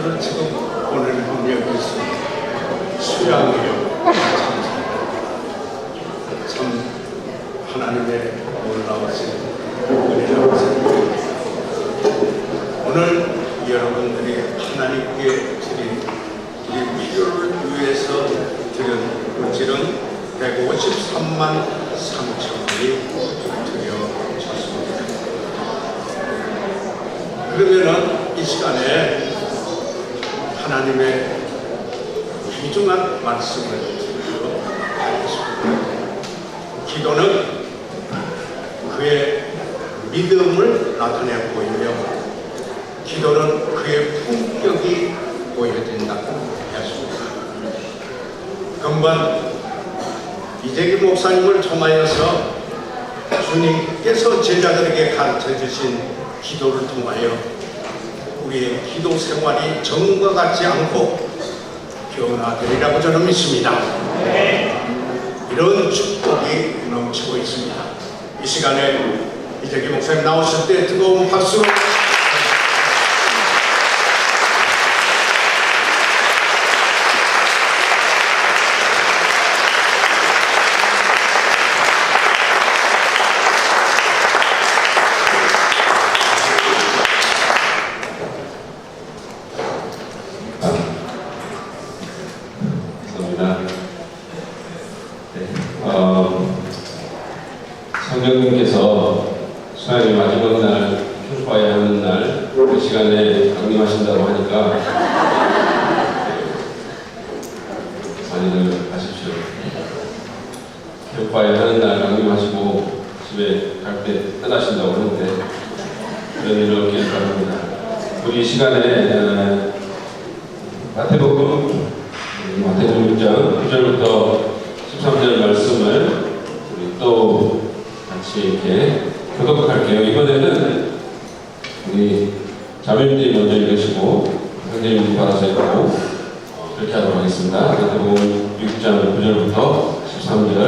저는 지금 오늘 여기 있습니다. 수양이요. 참 하나님의 놀라우신 은혜라고 생각합니다. 오늘 여러분들이 하나님께 드린 이 필요를 위해서 드린 물질은 153만 3천원이 드려졌습니다. 그러면은 이 시간에 하나님의 귀중한 말씀을 드리도록 하겠습니다. 기도는 그의 믿음을 나타내 보이며 기도는 그의 품격이 보여진다고 했습니다. 금번 이재기 목사님을 통하여서 주님께서 제자들에게 가르쳐 주신 기도를 통하여 우리의 기도 생활이 전과 같지 않고 변화되리라고 저는 믿습니다. 이런 축복이 넘치고 있습니다. 이 시간에 이재기 목사님 나오실 때 뜨거운 박수로 성령님께서 수양의 마지막 날 교파해야 하는 날 그 시간에 강림하신다고 하니까 많이들 가십시오. 교파해야 하는 날 강림하시고 집에 갈 때 떠나신다고 하는데 그런 일 없길 바랍니다. 우리 이 시간에 마태복음 6장 9절부터 13절 말씀을 우리 또 같이 이렇게 교독할게요. 이번에는 우리 자매님들이 먼저 읽으시고 선생님들이 받아서 읽고 그렇게 하도록 하겠습니다. 마태복음 6장 9절부터 13절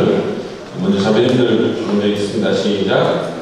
먼저 자매님들 먼저 읽습니다. 시작.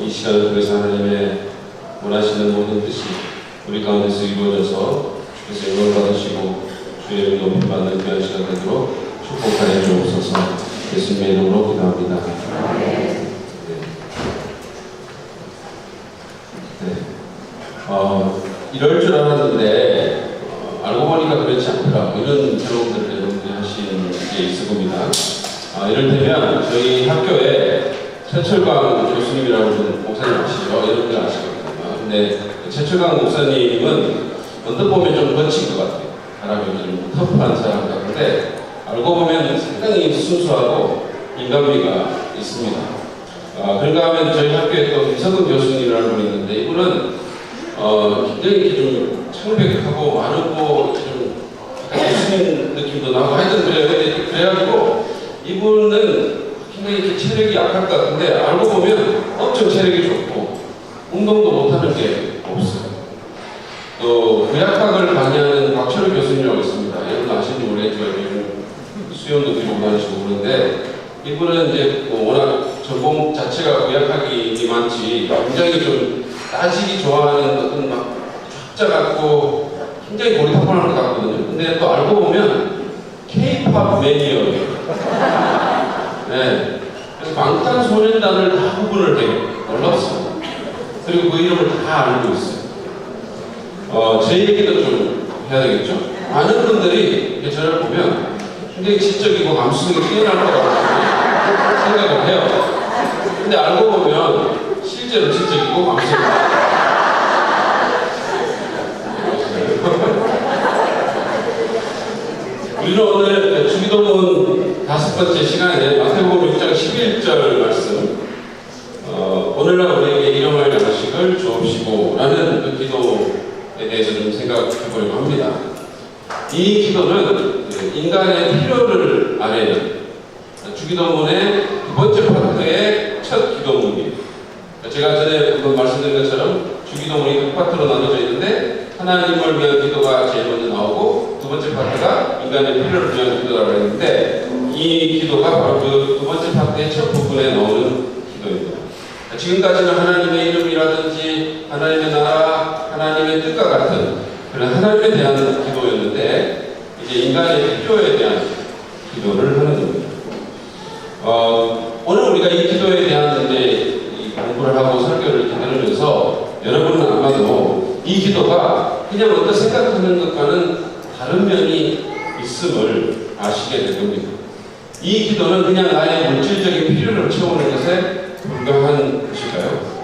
이 시간을 통해서 하나님의 원하시는 모든 뜻이 우리 가운데서 이루어져서 주께서 영광 받으시고 주의 이름 높임 받는 귀한 시간 되도록 축복하여 주옵소서. 예수님의 이름으로 기도합니다. 이럴 줄 알았는데 알고 보니까 그렇지 않더라. 이런 경험들을 여러분들이 하시는 게 있을 겁니다. 이를테면 저희 학교에 최철강 교수님이라는 목사님 아시죠? 여러분들 아시거든요. 근데 최철강 목사님은 언뜻 보면 좀 거친 것 같아요. 사람이 좀 터프한 사람 같은데 알고 보면 상당히 순수하고 인간미가 있습니다. 그런가 하면 저희 학교에 또 김석은 교수님이라는 분이 있는데 이분은 굉장히 이렇게 좀 창백하고 마르고 좀 예수님 느낌도 나고 하여튼 그래가지고 이분은 굉장히 이렇게 체력이 약할 것 같은데 알고 보면 엄청 체력이 좋고 운동도 못하는 게 없어요. 또 의학학을 강의하는 박철우 교수님이라고 있습니다. 여러분 아시는지 모르겠지만 요즘 수염도 들고 다니시고 그러는데 이분은 이제 워낙 전공 자체가 의학학이 많지 굉장히 좀 따지기 좋아하는 어떤 막 학자 같고 굉장히 고리타분한 것 같거든요. 근데 또 알고 보면 K-POP 매니아예요. 네. 그래서 방탄소년단을 다 구분을 해요. 놀랍습니다. 그리고 그 이름을 다 알고 있어요. 제 얘기도 좀 해야 되겠죠? 많은 분들이 저를 보면 굉장히 지적이고 감수성이 뛰어날 거라고 생각을 해요. 근데 알고 보면 실제로 지적이고 감수성이 우리는 주십시오라는 그 기도에 대해서 좀 생각해 보려고 합니다. 이 기도는 인간의 필요를 아뢰는 주기도문의 두 번째 파트의 첫 기도문이에요. 제가 전에 한번 말씀드린 것처럼 주기도문이 두 파트로 나눠져 있는데 하나님을 위한 기도가 제일 먼저 나오고 두 번째 파트가 인간의 필요를 위한 기도라고 했는데 이 기도가 바로 그 두 번째 파트의 첫 부분에 나오는 기도입니다. 지금까지는 하나님의 이름이라든지 하나님의 나라, 하나님의 뜻과 같은 그런 하나님에 대한 기도였는데 이제 인간의 필요에 대한 기도를 하는 겁니다. 오늘 우리가 이 기도에 대한 이제 공부를 하고 설교를 이렇게 들으면서 여러분은 아마도 이 기도가 그냥 어떤 생각하는 것과는 다른 면이 있음을 아시게 될 겁니다. 이 기도는 그냥 나의 물질적인 필요를 채우는 것에 불과한 것일까요?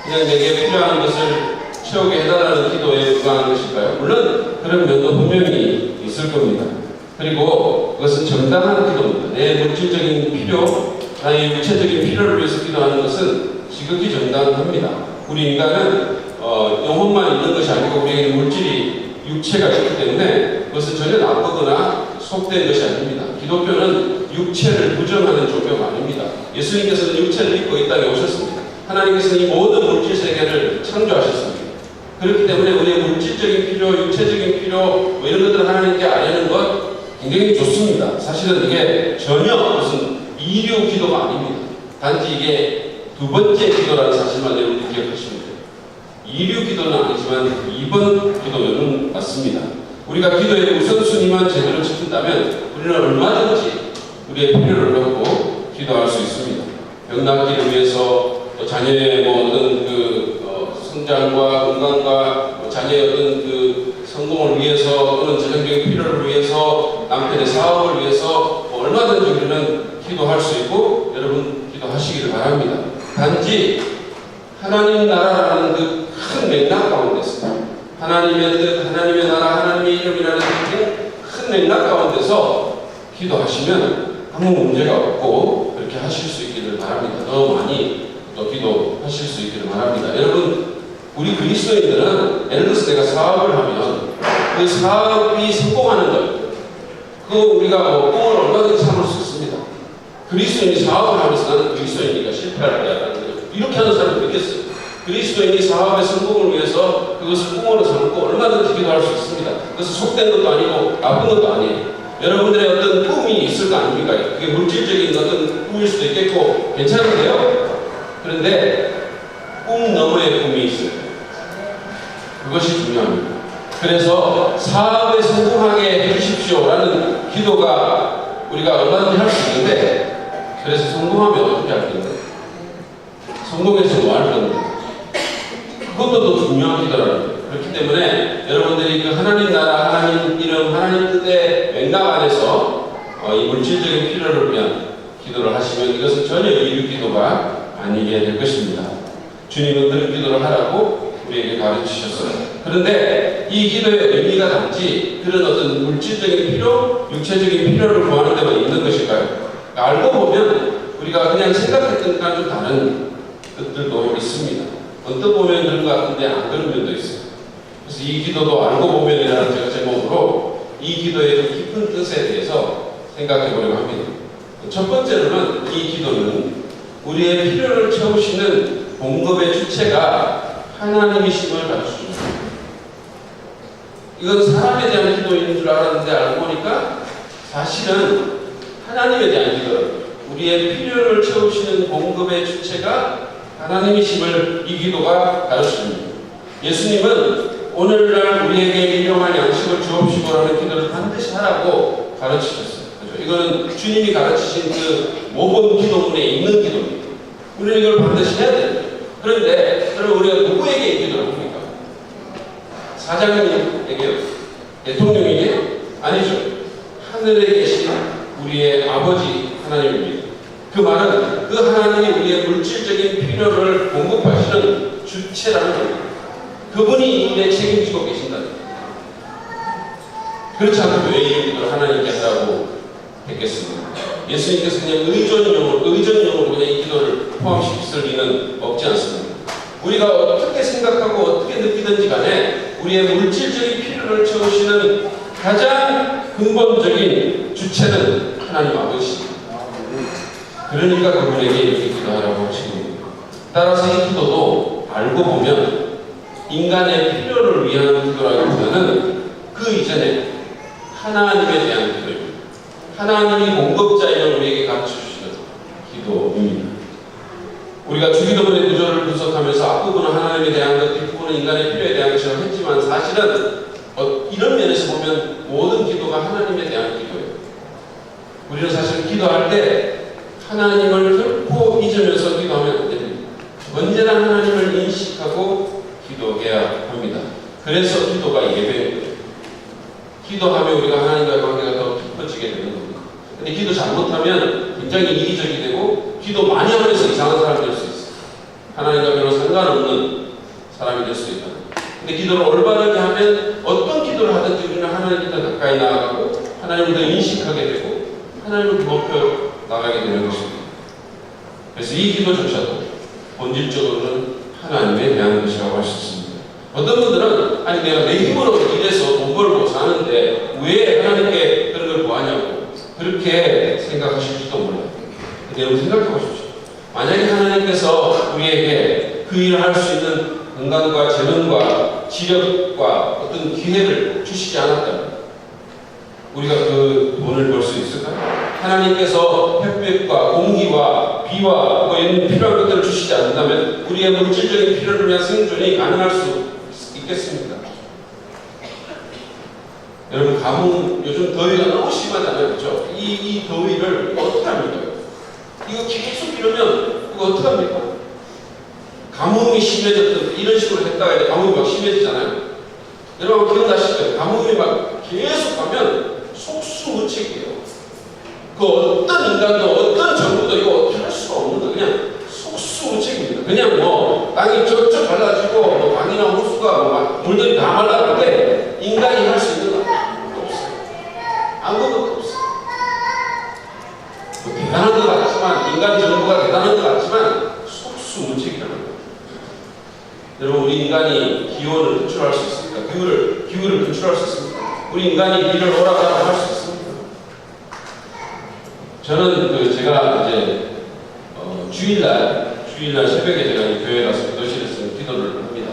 그냥 내게 필요한 것을 채우게 해달라는 기도에 불과한 것일까요? 물론 그런 면도 분명히 있을 겁니다. 그리고 그것은 정당한 기도입니다. 내 물질적인 필요, 나의 육체적인 필요를 위해서 기도하는 것은 지극히 정당합니다. 우리 인간은 영혼만 있는 것이 아니고 우리에게 물질이 육체가 있기 때문에 그것은 전혀 나쁘거나 속된 것이 아닙니다. 기독교는 육체를 부정하는 종교가 아닙니다. 예수님께서는 육체를 입고 이 땅에 오셨습니다. 하나님께서는 이 모든 물질 세계를 창조하셨습니다. 그렇기 때문에 우리의 물질적인 필요, 육체적인 필요 뭐 이런 것들을 하나님께 아뢰는 것 굉장히 좋습니다. 사실은 이게 전혀 무슨 이류 기도가 아닙니다. 단지 이게 두 번째 기도라는 사실만 여러분들 기억하시면 돼요. 이류 기도는 아니지만 2번 기도는 맞습니다. 우리가 기도의 우선순위만 제대로 지킨다면 우리는 얼마든지 우리의 필요를 놓고 기도할 수 있습니다. 병 낫기를 위해서 자녀의 뭐 어떤 성장과 건강과 자녀의 어떤 성공을 위해서 또는 재정적인 필요를 위해서 남편의 사업을 위해서 얼마든지 우리는 기도할 수 있고 여러분 기도하시기를 바랍니다. 단지 하나님 나라라는 그 큰 맥락 가운데서 하나님의 뜻, 하나님의 나라, 하나님의 이름이라는 큰 맥락 가운데서 기도하시면 아무 문제가 없고 그렇게 하실 수 있기를 바랍니다. 더 많이 또 기도하실 수 있기를 바랍니다. 여러분 우리 그리스도인들은 예를 들어서 내가 사업을 하면 그 사업이 성공하는 것 그거 우리가 꿈을 얼마든지 삼을 수 있습니다. 그리스도인이 사업을 하면서 나는 그리스도인이니까 실패할 거야 이렇게 하는 사람이 있겠어요. 그리스도인이 사업의 성공을 위해서 그것을 꿈으로 삼고 얼마든지 기도할 수 있습니다. 그것은 속된 것도 아니고 나쁜 것도 아니에요. 여러분들의 어떤 꿈이 있을 거 아닙니까? 그게 물질적인 어떤 꿈일 수도 있겠고 괜찮은데요. 그런데 꿈 너머의 꿈이 있어요. 그것이 중요합니다. 그래서 사업에 성공하게 해주십시오라는 기도가 우리가 얼마든지 할 수 있는데 그래서 성공하면 어떻게 할 건데? 성공해서 뭐 할 건데? 그것도 더 중요한 기도라는 거예요. 그렇기 때문에 여러분들이 그 하나님 나라, 하나님 이름, 하나님 뜻의 맥락 안에서 이 물질적인 필요를 위한 기도를 하시면 이것은 전혀 이유 기도가 아니게 될 것입니다. 주님은 그런 기도를 하라고 우리에게 가르치셨어요. 그런데 이 기도의 의미가 단지 그런 어떤 물질적인 필요, 육체적인 필요를 구하는 데만 있는 것일까요? 알고 보면 우리가 그냥 생각했던 것과 좀 다른 뜻들도 있습니다. 어떤 보면 그런 것 같은데 안 그런 면도 있어요. 그래서 이 기도도 알고 보면이라는 제가 제목으로 이 기도의 좀 깊은 뜻에 대해서 생각해 보려고 합니다. 첫 번째로는 이 기도는 우리의 필요를 채우시는 공급의 주체가 하나님이심을 가르쳐줍니다. 이건 사람에 대한 기도인 줄 알았는데 알고 보니까 사실은 하나님에 대한 기도예요. 우리의 필요를 채우시는 공급의 주체가 하나님이심을 이 기도가 가르쳐줍니다. 예수님은 오늘날 우리에게 일용할 양식을 주옵시고라는 기도를 반드시 하라고 가르치셨어요. 그렇죠? 이거는 주님이 가르치신 그 모범 기도문에 있는 기도입니다. 우리는 이걸 반드시 해야 됩니다. 그런데 그럼 우리가 누구에게 이 기도를 합니까? 사장님에게요? 대통령에게? 아니죠. 하늘에 계신 우리의 아버지 하나님입니다. 그 말은 그 하나님이 우리의 물질적인 필요를 공급하시는 주체라는 겁니다. 그분이 이에 책임지고 계신다. 그렇지 않고 왜 이 기도를 하나님께 하라고 했겠습니까? 예수님께서 그냥 의존용으로 그냥 이 기도를 포함시킬 리는 없지 않습니다. 우리가 어떻게 생각하고 어떻게 느끼든지 간에 우리의 물질적인 필요를 채우시는 가장 근본적인 주체는 하나님 아버지입니다. 그러니까 그분에게 이렇게 기도하라고 하시는 겁니다. 따라서 이 기도도 알고 보면 인간의 필요를 위한 기도라기보다는 그 이전에 하나님에 대한 기도입니다. 하나님이 공급자임을 우리에게 가르쳐주시는 기도입니다. 우리가 주기도문의 구조를 분석하면서 앞부분은 하나님에 대한 것, 뒷부분은 인간의 필요에 대한 것이라고 했지만 사실은 이런 면에서 보면 모든 기도가 하나님에 대한 기도예요. 우리는 사실 기도할 때 하나님을 결코 잊으면서 기도하면 안 됩니다. 언제나 하나님을 인식하고 기도해야 합니다. 그래서 기도가 예배예요. 기도하면 우리가 하나님과의 관계가 더 깊어지게 되는 겁니다. 근데 기도 잘못하면 굉장히 이기적이 되고 기도 많이 하면서 이상한 사람이 될 수 있어요. 하나님과 별로 상관없는 사람이 될 수 있다. 근데 기도를 올바르게 하면 어떤 기도를 하든지 우리는 하나님께 더 가까이 나아가고 하나님을 더 인식하게 되고 하나님을 높여 나가게 되는 것입니다. 그래서 이 기도조차도 본질적으로는 하나님에 대한 것이라고 할 수 있습니다. 어떤 분들은 아니 내가 내 힘으로 일해서 돈 벌고 사는데 왜 하나님께 그런 걸 구하냐고 그렇게 생각하실지도 몰라요. 근데 여러분 생각해 보십시오. 만약에 하나님께서 우리에게 그 일을 할 수 있는 건강과 재능과 지력과 어떤 기회를 주시지 않았다면 우리가 그 돈을 벌 수 있을까요? 하나님께서 햇볕과 공기와 비와 이런 필요한 것들을 주시지 않는다면 우리의 물질적인 필요를 위한 생존이 가능할 수 있겠습니까? 여러분 가뭄 요즘 더위가 너무 심하잖아요. 그렇죠? 이 더위를 어떻게 합니까? 이거 계속 이러면 이거 어떻게 합니까? 가뭄이 심해졌던 이런 식으로 했다가 이제 가뭄이 막 심해지잖아요. 여러분 기억나실 거예요. 가뭄이 막 계속 가면 속수무책이에요. 그 어떤 인간도 어떤 정부도 이거 어떻게 할 수가 없는 거 그냥 속수무책입니다. 그냥 뭐 땅이 쩍쩍 갈라지고 뭐 강이나 호수가 뭐 물들이 다 말라는데 인간이 할 수 있는 거 없어요. 아무것도 없어요. 뭐 대단한 것 같지만 인간 정부가 대단한 것 같지만 속수무책이라는 거예요. 여러분 우리 인간이 기온을 컨트롤할 수 있습니까? 기후를 컨트롤할 수 있습니까? 우리 인간이 비를 오락가락 할 수 있습니다. 저는 제가 이제 주일날 새벽에 제가 교회 가서 기도실에서 기도를 합니다.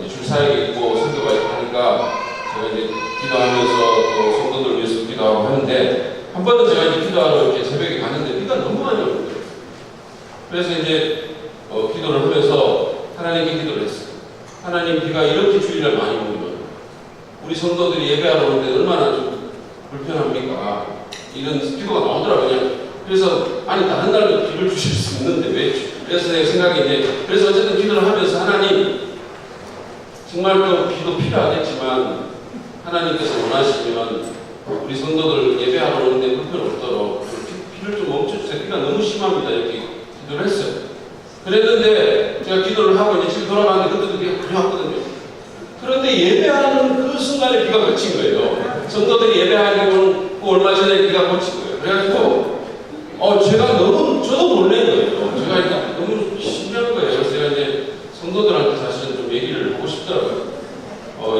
이제 줄사역이 있고 선교가 있고 하니까 제가 이제 기도하면서 또 성도들 위해서 기도하고 하는데 한 번은 제가 이제 기도하러 이렇게 새벽에 가는데 비가 너무 많이 오는 거예요. 그래서 이제 기도를 하면서 하나님께 기도를 했어요. 하나님 비가 이렇게 주일날 많이 오면 우리 성도들이 예배하러 오는데 얼마나 좀 불편합니까? 이런 기도가 나오더라고요. 그래서 아니 다른 날도 비를 주실 수 있는데 왜? 그래서 내 생각이 이제 그래서 어쨌든 기도를 하면서 하나님 정말 또 비도 필요하겠지만 하나님께서 원하시면 우리 성도들 예배하러 오는데 불편 없도록 비를 좀 멈춰주세요. 비가 너무 심합니다. 이렇게 기도를 했어요. 그랬는데 제가 기도를 하고 이제 집에 돌아가는데 그때도 비가 많이 왔거든요. 그런데 예배하는 그 순간에 비가 그친 거예요. 성도들이 예배하고 얼마 전에 비가 그친 거예요. 그래가지고 저도 놀란 거예요. 제가 일단 너무 신기한 거예요. 그래서 제가 이제 성도들한테 사실은 좀 얘기를 하고 싶더라고요.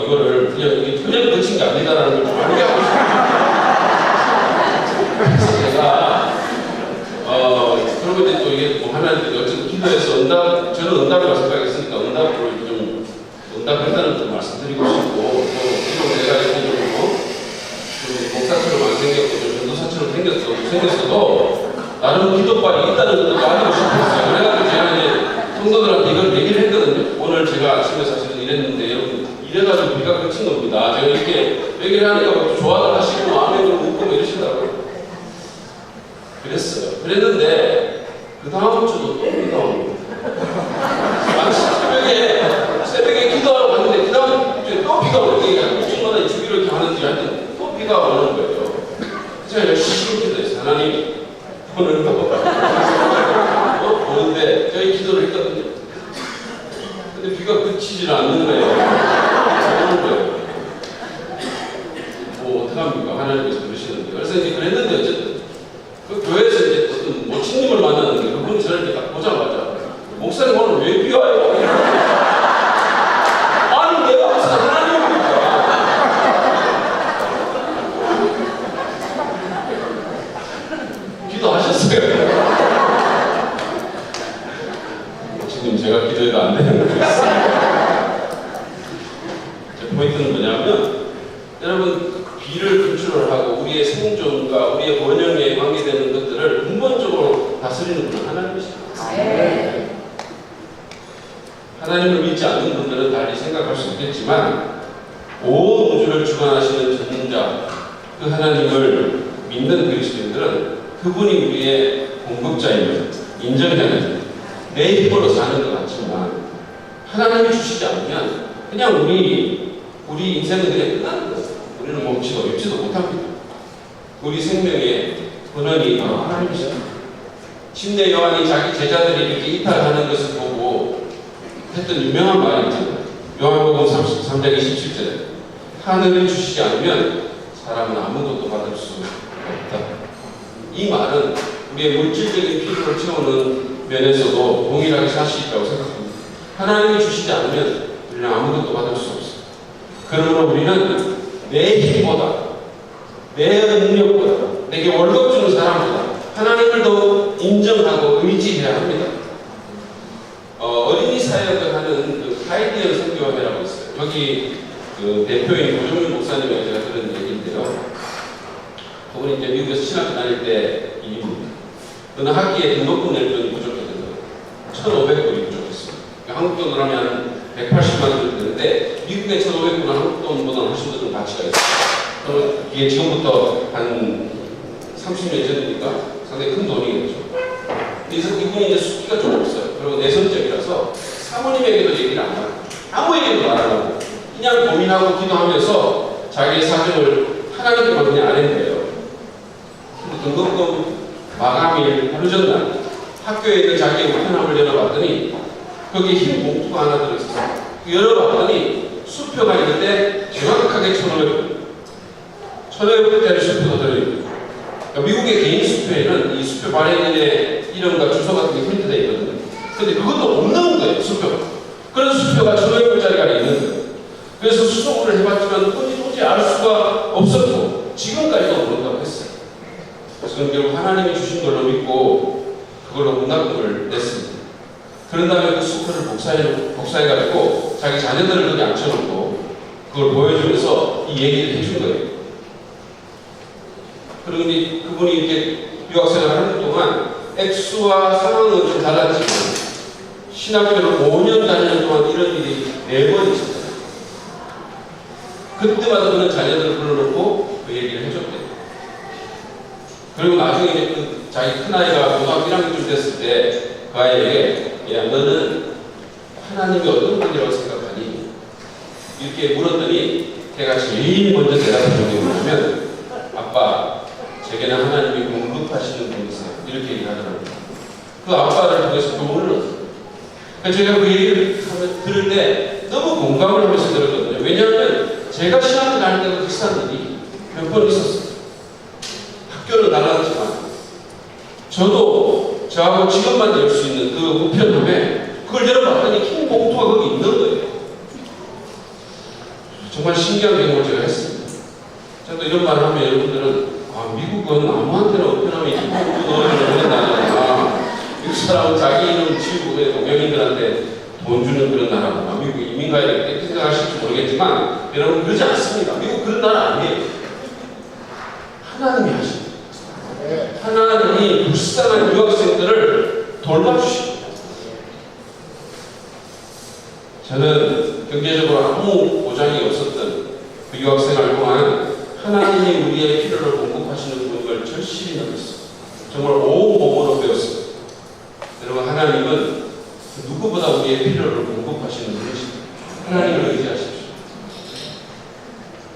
이거를 그냥 그친 게 아니다라는 걸 좀 알게 하고 싶어요. 그래서 제가 그러고 이제 또 이게 뭐 하나님 어쨌든 기도해서 저는 응답이라고 생각했으니까 응답했다는 걸 말씀드리고 싶고 또 기도 내가 이렇게 좀 목사처럼 안 생겼고 좀 전도사처럼 생겼어도 나름 기도빨이 있다는 것도 알고 싶었어요. 그래가지고 제가 이제 성도들한테 이걸 얘기를 했거든요. 오늘 제가 아침에 사실은 일했는데 여러분 이래가지고 비가 그친 겁니다. 제가 이렇게 얘기를 하니까 뭐 좋아들 하시고 아멘을 묻고 이러시더라고요. 그랬어요. 그랬는데 그 다음 주도 또 비가 오는 거예요. 새벽에 기도하러 갔는데 그 다음 주에 또 비가 오는 거예요. 일주일마다 주기로 이렇게 하는지 하여튼 또 비가 오는 거예요. 제가 열심히 기도했어요. 하나님 오늘 오는데 저희 기도를 했거든요. 근데 비가 그치질 않는 거예요. 오는 거예요. 뭐 어떡합니까? 하나님께서 그러시는데. 그래서 이제 그랬는데 어쨌든 그 교회에서 이제 어떤 모친님을 만났는데 그분이 저를 이렇게 딱 보자마자 목사님 오늘 왜 비가 하나님을 믿지 않는 분들은 달리 생각할 수 있겠지만 온 우주를 주관하시는 전자 그 하나님을 믿는 그리스도인들은 그분이 우리의 공급자임을 인정해야 됩니다. 내 힘으로 사는 것 같지만 하나님이 주시지 않으면 그냥 우리 인생은 그냥 끝나는 거예요. 우리는 멈지도 입지도 못합니다. 우리 생명의 근원이 바로 하나님이시죠. 침례 요한이 자기 제자들이 이렇게 이탈하는 것을 보고 했던 유명한 말이 있잖아요. 요한복음 33장 27절에 하늘을 주시지 않으면 사람은 아무것도 받을 수 없다. 이 말은 우리의 물질적인 필요를 채우는 면에서도 동일하게 사실이 있다고 생각합니다. 하나님이 주시지 않으면 우리는 아무것도 받을 수 없어요. 그러므로 우리는 내 힘보다, 내 능력보다, 내게 월급 주는 사람보다 하나님을 더 인정하고 의지해야 합니다. 어린이 사역을 하는 그 하이디언 선교회라고 있어요. 여기 그 대표인 고종윤 목사님에게 제가 들은 얘기인데요. 그분이 이제 미국에서 신학교 다닐 때 일입니다. 어느 학기에 등록금 낼 돈이 부족했거든요. 1,500불이 부족했습니다. 그러니까 한국 돈으로 하면 180만 원 정도 되는데 미국의 1,500불은 한국 돈보다 훨씬 더 좀 가치가 있어요. 이게 지금부터 한 30년 전이니까 상당히 큰 돈이겠죠. 그래서 이분이 이제 숙기가 좀 없어요. 그리고 내성적이라서 사모님에게도 얘기를 안 하고 아무 얘기도 안 하고 그냥 고민하고 기도하면서 자기의 사정을 하나님께만 그냥 아는 등록금 마감일 하루 전날 학교에 있는 자기의 우편함을 열어봤더니 거기에 흰 봉투가 하나 들어있었어요. 열어봤더니 수표가 있는데 정확하게 1,500불짜리 수표가 들어있어요. 그러니까 미국의 개인 수표에는 이 수표 발행인의 이름과 주소 같은 게 프린트되어 있거든요. 근데 그것도 없는 거예요, 수표가. 그래서 수표가 1,500불짜리가 있는 거예요. 그래서 수소문을 해봤지만 도저히 알 수가 없었고 지금까지도 모른다고 했어요. 그래서 결국 하나님이 주신 걸로 믿고 그걸로 문납금을 냈습니다. 그런 다음에 그 수표를 복사해가지고 자기 자녀들을 거기 앉혀놓고 그걸 보여주면서 이 얘기를 해준 거예요. 그리고 그분이 이렇게 유학생활을 하는 동안 액수와 상황은 좀 달랐지만 신학교를 5년 다니는 동안 이런 일이 4번 있었어요. 그때마다 그는 자녀들을 불러놓고 그 얘기를 해줬대요. 그리고 나중에 이제 그 자기 큰아이가 고등학교 1학년쯤 됐을 때 그 아이에게 야 너는 하나님이 어떤 분이라고 생각하니? 이렇게 물었더니 걔가 제일 먼저 대답한 게 뭐냐면 아빠 제게는 하나님이 공급하시는 분이세요. 이렇게 얘기하더라고요. 그 아빠를 통해서 교훈을 얻었어요. 제가 그 얘기를 들을 때 너무 공감을 하면서 들었거든요. 왜냐하면 제가 신학교 다닐 때도 비슷한 일이 몇 번 있었어요. 학교를 나갔지만 저도 저하고 지금만 열 수 있는 그 우편함에 그걸 열어봤더니 흰 봉투가 거기 있는 거예요. 정말 신기한 경험을 제가 했습니다. 저도 이런 말을 하면 여러분들은 미국은 아무한테나 우편함에 흰 봉투 넣어주는 된다잖아. 미국 사람은 자기 이름 지우고 동양인들한테 돈 주는 그런 나라구나. 미국 이민 가야 되겠다 이렇게 생각하실지 모르겠지만 여러분 그러지 않습니다. 미국 그런 나라 아니에요. 하나님이 하십니다. 하나님이 불쌍한 유학생들을 돌봐주십니다. 저는 경제적으로 아무 보장이 없었던 그 유학생활 동안 하나님이 우리의 필요를 공급하시는 분을 절실히 느꼈어요. 정말 온 몸으로 배웠어요. 여러분 하나님은 누구보다 우리의 필요를 공급하시는 분이십니다. 하나님을 의지하십시오.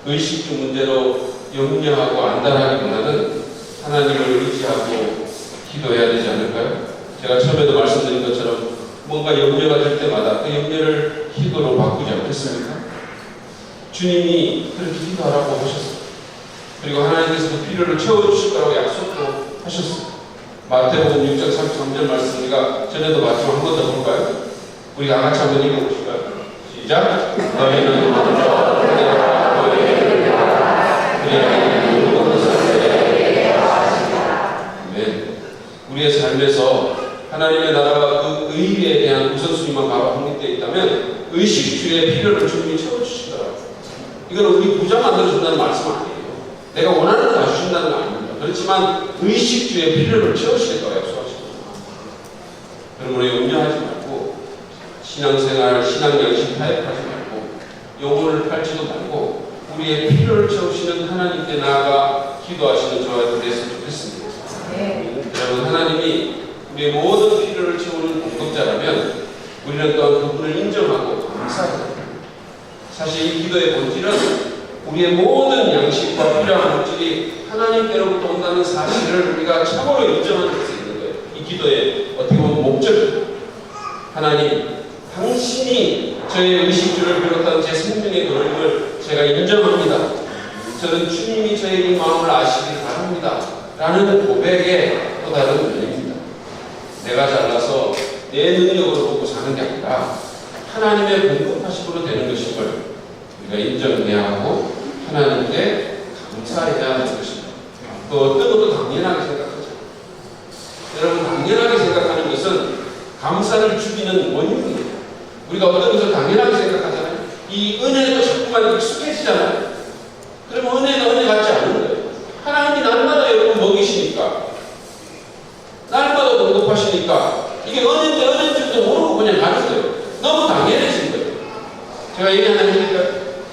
의식주 문제로 염려하고 안달하기보다는 하나님을 의지하고 기도해야 되지 않을까요? 제가 처음에도 말씀드린 것처럼 뭔가 염려가 될 때마다 그 염려를 기도로 바꾸지 않겠습니까? 주님이 그렇게 기도하라고 하셨어요. 그리고 하나님께서 그 필요를 채워주실 거라고 약속도 하셨어요. 마태복음 6장 33절 말씀 우리가 전에도 마지막 한 번 더 볼까요? 우리 다 같이 한번 읽어보실까요? 시작! 너희는 먼저 내가 너희에게 우리의 삶에서 하나님의 나라와 그 의에 대한 우선순위만 바로 확립되어 있다면 의식주의 필요를 주님이 채워주시더라고요. 이건 우리 부자 만들어준다는 말씀 아니에요. 내가 원하는 거 다 주신다는 거 아닙니다. 그렇지만 의식주의 필요를 채우시겠다고 약속하십니다. 그러므로 염려하지 말고 신앙생활, 신앙양식 타협하지 말고 영혼을 팔지도 말고 우리의 필요를 채우시는 하나님께 나아가 기도하시는 저와 여러분이 됐으면 좋겠습니다. 여러분, 하나님이 우리의 모든 필요를 채우는 공급자라면 우리는 또한 그분을 인정하고 감사합니다. 사실 이 기도의 본질은 우리의 모든 양식과 필요한 물질이 하나님께로부터 온다는 사실을 우리가 참으로 인정하는 것이 있는 거예요. 이 기도의 어떻게 보면 목적입니다. 하나님, 당신이 저의 의식주를 비롯한 제 생명의 도움을 제가 인정합니다. 저는 주님이 저의 이 마음을 아시길 바랍니다. 라는 고백의 또 다른 면입니다. 내가 잘나서 내 능력으로 보고 사는 게 아니라 하나님의 공급하심으로 되는 것임을 우리가 인정해야 하고 하나님께 감사해야 하는 것입니다. 또 어떤 것도 당연하게 생각하죠. 여러분, 당연하게 생각하는 것은 감사를 죽이는 원인이에요. 우리가 어떤 것을 당연하게 생각하잖아요. 이 은혜도 자꾸만 익숙해지잖아요. 그러면 은혜가 은혜 같지 않은 거예요. 하나님이 날마다 여러분 먹이시니까, 날마다 공급하시니까 이게 은혜인데 은혜인 줄도 모르고 그냥 가는 거예요. 너무 당연해진 거예요. 제가 얘기 하나 해드릴까?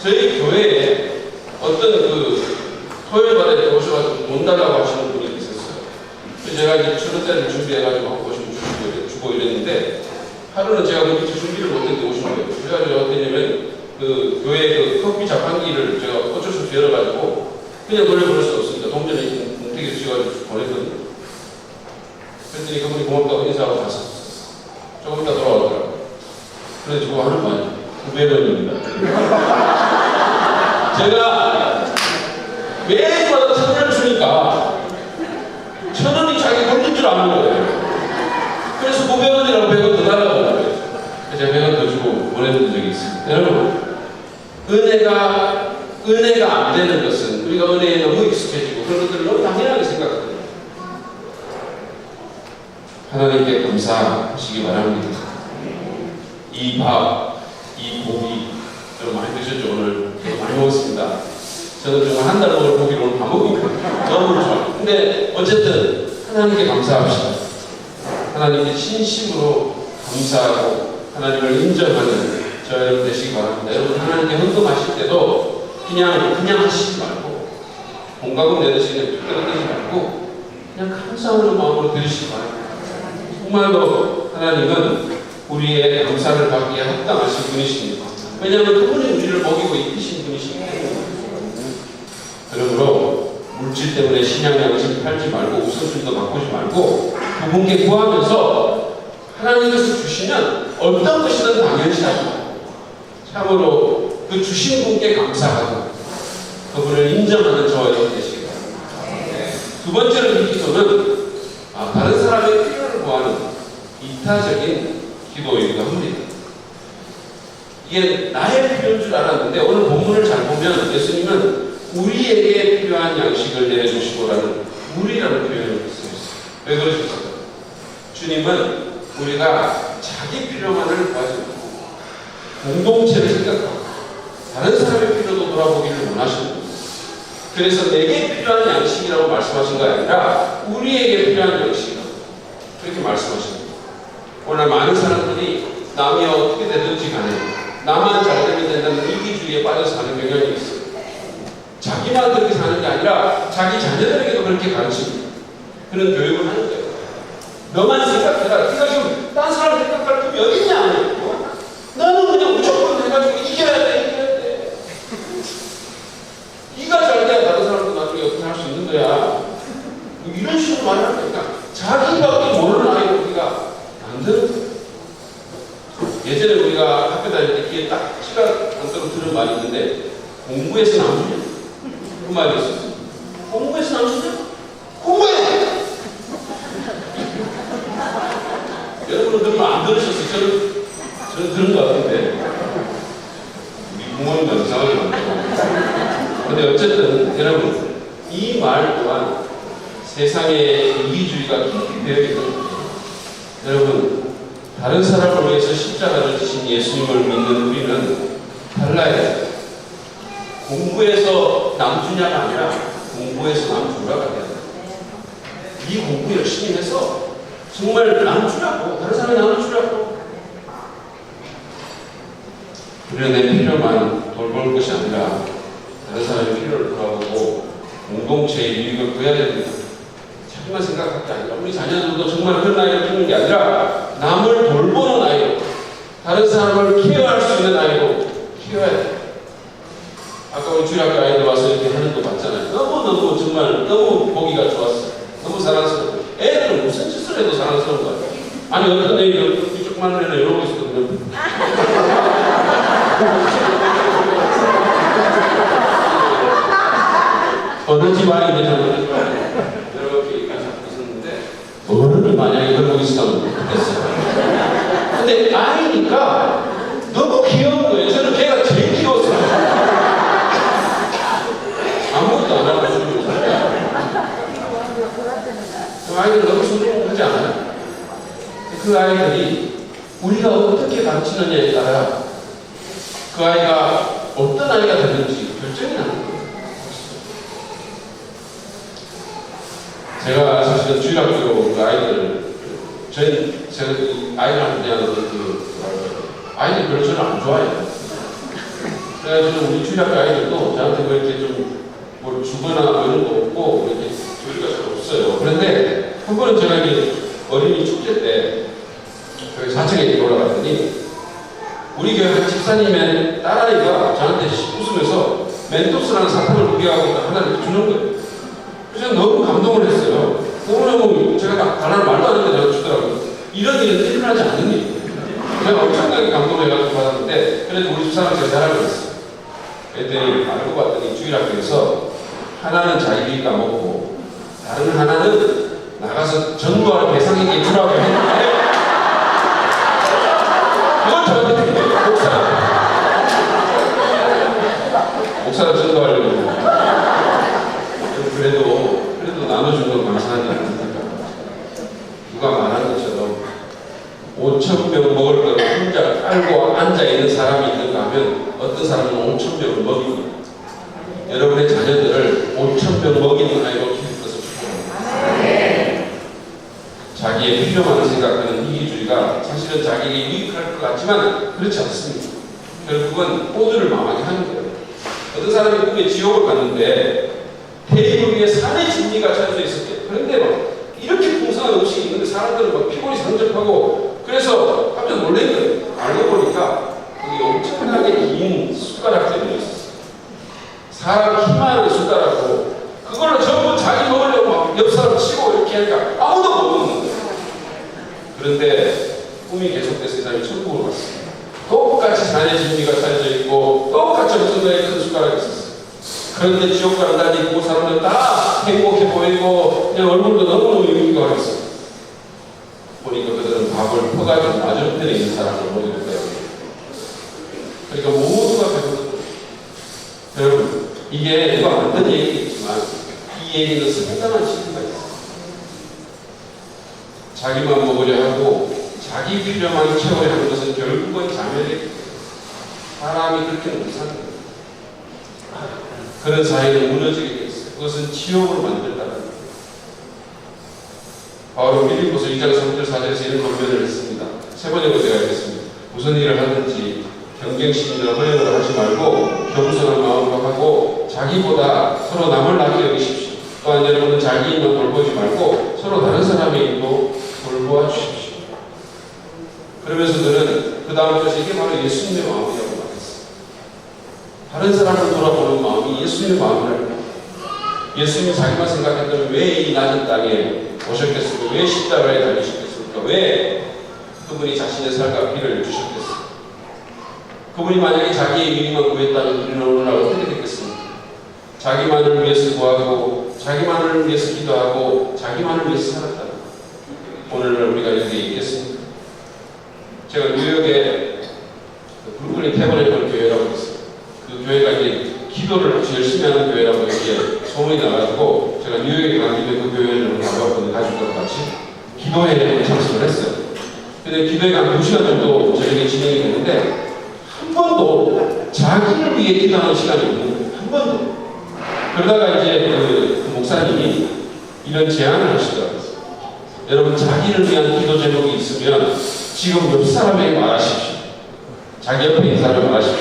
저희 교회에 어떤 토요일마다 오셔가지고 돈 달라고 하시는 분이 있었어요. 그래서 제가 이제 1,000원짜리 준비해가지고 한 50원 주고 이랬는데, 하루는 제가 그 밑에 준비를 못했는데 오신 거예요. 그래가지고 어떻게 했냐면, 교회 커피 자판기를 제가 어쩔 수 없이 열어가지고, 그냥 노래 부를 수 없으니까 동전에 뭉태기를 쥐어가지고 보냈거든요. 그랬더니 그분이 고맙다고 인사하고 갔어요. 조금 이따 돌아오더라고요. 그래서 저거 하는 거 아니에요? 900원입니다. 제가 매일마다 1,000원을 주니까 1,000원이 자기 걸린 줄 아는 거예요. 그래서 900원이라고 100원 더 달라고 하는 거예요. 제가 100원 더 주고 보내준 적이 있습니다. 여러분, 은혜가 안 되는 것은 우리가 은혜에 너무 익숙해지고 그런 것들을 너무 당연하게 생각하거든요. 하나님께 감사하시기 바랍니다. 이 밥, 이 고기 좀 많이 드셨죠? 오늘 많이 먹었습니다. 저는 정말 한 달 먹을 고기를 오늘 다 먹고 너무 좋아요. 근데 어쨌든 하나님께 감사합시다. 하나님께 진심으로 감사하고 하나님을 인정하는 저 여러분 되시기 바랍니다. 여러분, 하나님께 헌금하실 때도 그냥 하시지 말고, 공과금 내듯이 그냥 툭 떼지 말고 그냥 감사하는 마음으로 드리시기 바랍니다. 정말로 하나님은 우리의 감사를 받기에 합당하신 분이십니다. 왜냐하면 그분이 우리를 먹이고 이끄신 분이시기 때문에. 그러므로 물질 때문에 신앙 양식 팔지 말고 우선순위도 바꾸지 말고 그분께 구하면서 하나님께서 주시면 어떤 것이든 당연시하고 참으로 그 주신 분께 감사하고 그분을 인정하는 저와 여러분 되시기 바랍니다. 두 번째로 이 기도는 다른 사람의 필요를 구하는 이타적인 기도이기도 합니다. 이게 나의 필요인 줄 알았는데 오늘 본문을 잘 보면 예수님은 우리에게 필요한 양식을 내려주시고라는 우리라는 표현을 쓰셨어요. 왜 그러셨어요? 주님은 우리가 자기 필요만을 구하지 않고 공동체를 생각하고 다른 사람의 필요도 돌아보기를 원하시는 거예요. 그래서 내게 필요한 양식이라고 말씀하신 거 아니라 우리에게 필요한 양식이라고 그렇게 말씀하신 거예요. 오늘 많은 사람들이 남이 어떻게 되든지 간에 나만 잘 되면 된다는 이기주의에 빠져서 사는 경향이 있어요. 자기만 그렇게 사는 게 아니라 자기 자녀들에게도 그렇게 가르치는 그런 교육을 하는 거예요. 너만 생각해라. 네가 지금 딴 사람 생각할 틈이 어딨냐? 너는 그냥 무조건 해가지고 이겨야 돼. 네가 잘 돼야 다른 사람도 나중에 어떻게 할 수 있는 거야. 이런 식으로 말하는 거니까 자기밖에 모르는 아이를 우리가 만드는. 예전에 우리가 학교 다닐 때 귀에 딱 시간 안도록 들은 말이 있는데 공부해서 남주냐? 그 말이 있었어요. 공부해서 남주냐? 공부해! 여러분은 그러면 안 들으셨어요? 저는 들은 것 같은데 우리 부모님도 이상하게 만들고. 근데 어쨌든 여러분, 이 말 또한 세상의 이기주의가 깊이 배어있는 거예요. 여러분, 다른 사람을 위해서 십자가를 지신 예수님을 믿는 우리는 달라야 돼요. 공부해서 남주냐가 아니라 공부해서 남주라가 돼야 돼요. 이 공부 열심히 해서 정말 남주라고, 다른 사람이 남주라고. 우리는 내 필요만 돌볼 것이 아니라 다른 사람의 필요를 돌아보고 공동체의 유익을 구해야 됩니다. 자기만 생각할 게 아니라 우리 자녀들도 정말 그런 아이를 키우는 게 아니라 남을 돌보는 아이로, 다른 사람을 케어할 수 있는 아이로 키워야 돼요. 아까 우리 주일학교 아이들 와서 이렇게 하는 거 봤잖아요. 너무너무 정말 너무 보기가 좋았어요. 너무 사랑스러워요. 애들은 무슨 짓을 해도 사랑스러운 거예요. 아니 어떤 애가 조그만 애는 이러고 있었거든요. 어느 집 아이인지 저는 이렇게 잡고 있었는데 어른이 만약에 그러고 있었다면 어땠어요? 근데 아이니까 너무 귀여운 거예요. 저는 걔가 제일 귀여웠어요. 아무것도 안 하고 있는 거예요. 그 아이들 너무 순종하지 않아요? 그 아이들이 우리가 어떻게 가르치느냐에 따라 그 아이가 어떤 아이가 되는지 결정이 나는 거예요. 제가 사실은 주일학교 그 아이들, 제가 이 아이들한테 대한 아이들 별로 저는 안 좋아해요. 그래서 우리 주일학교 아이들도 저한테 뭐 이렇게 좀 뭘 주거나 뭐 이런 거 없고 이렇게 교류가 잘 없어요. 그런데 한 번은 제가 이제 어린이 축제 때 저희 4층에 올라갔더니 우리 교회 집사님의 딸아이가 저한테 웃으면서 멘토스라는 사탕을 구비하고 하나를 주는 거예요. 그래서 너무 감동을 했어요. 너무너무 제가 달라는 말도 안 했는데 저한테 주더라고요. 이런 일은 일어나지 않는 일이에요. 제가 엄청나게 감동해가지고 받았는데 그래도 우리 집사람 제가 잘하고 있어요. 그랬더니 알고 봤더니 주일학교에서 하나는 자기가 먹고 다른 하나는 나가서 전도할 대상에게 주라고 했는데 그걸 저한테 목사가 전도하려고 그래도 나눠준 건 감사하지 않습니까? 누가 말한 것처럼 5,000명 먹을 걸 혼자 깔고 앉아있는 사람이 있는가 하면 어떤 사람은 5,000명을 먹이고 여러분의 자녀들을 5,000명 먹이는 아이로 키울 것을 축복합니다. 자기의 필요만 생각하는 이기주의가 사실은 자기에게 유익할 것 같지만 그렇지 않습니다. 결국은 모두를 망하게 하는 거예요. 어떤 사람이 꿈에 지옥을 갔는데 테이블 위에 산의 진미가 차려져 있었대요. 그런데 막 이렇게 풍성한 음식이 있는데 사람들은 막 피곤이 상접하고 그래서 깜짝 놀란 거예요. 알고 보니까 그게 엄청나게 긴 숟가락들이 있었어요. 사람 키만한 숟가락으로 그걸로 전부 자기 먹으려고 막 옆 사람 치고 이렇게 하니까 아무도 못 먹는 거예요. 그런데 꿈이 계속돼서 이 사람이 천국으로 갔어요. 똑같이 산의 진미가 차려져 있고 똑같이 엄청나게 큰 숟가락이 있었어요. 그런데 지옥 가는 날이 있고 사람들 다 행복해 보이고 그냥 얼굴도 너무너무 유익하겠어요. 보니까 그들은 밥을 퍼가지고 맞은편에 있는 사람을 먹이는 거예요. 그러니까 모두가 배고프고 여러분 이게 누가 만든 얘기겠지만 이 얘기는 상당한 진리가 있어요. 자기만 먹으려 하고 자기 필요만 채워야 하는 것은 결국은 자멸이에요. 사람이 그렇게 못 사는 거예요. 그런 사회는 무너지게 돼 있어요. 그것은 지옥으로 만들다는 거예요. 바울은 빌립보서 2장 3절 4절에서 이런 권면을 했습니다. 세 번째 제가 읽겠습니다. 무슨 일을 하든지 경쟁심이나 허영을 하지 말고 겸손한 마음으로 하고 자기보다 서로 남을 낮게 여기십시오. 또한 여러분은 자기 일만 돌보지 말고 서로 다른 사람의 일도 돌보아 주십시오. 그러면서 그는 그 다음 것이 이게 바로 예수님의 마음이라고 말했어요. 다른 사람을 돌아보는 마음이 예수님의 마음이라고. 예수님이 자기만 생각했다면 왜 이 낮은 땅에 오셨겠습니까? 왜 십자가에 달리셨겠습니까? 왜 그분이 자신의 살과 피를 주셨겠습니까? 그분이 만약에 자기의 유익만 구했다면 우리는 오늘날 어떻게 됐겠습니까? 자기만을 위해서 구하고 자기만을 위해서 기도하고 자기만을 위해서 살았다. 오늘날 우리가 여기에 있겠습니까? 제가 뉴욕에 브루클린 태버네이컬 교회라고 있어요. 그 교회가 이제 기도를 아주 열심히 하는 교회라고 이렇게 소문이 나가지고 제가 뉴욕에 간 김에 그 교회를 가봤거든요. 가족들과 같이 기도회에 참석을 했어요. 근데 기도회가 한 2시간 정도 저녁에 진행이 됐는데 한 번도 자기를 위해 기도하는 시간이 없는 거예요. 한 번도. 그러다가 이제 그 목사님이 이런 제안을 하시더라고요. 여러분 자기를 위한 기도 제목이 있으면 지금 옆 사람에게 말하십시오. 자기 옆에 있는 사람을 말하십시오.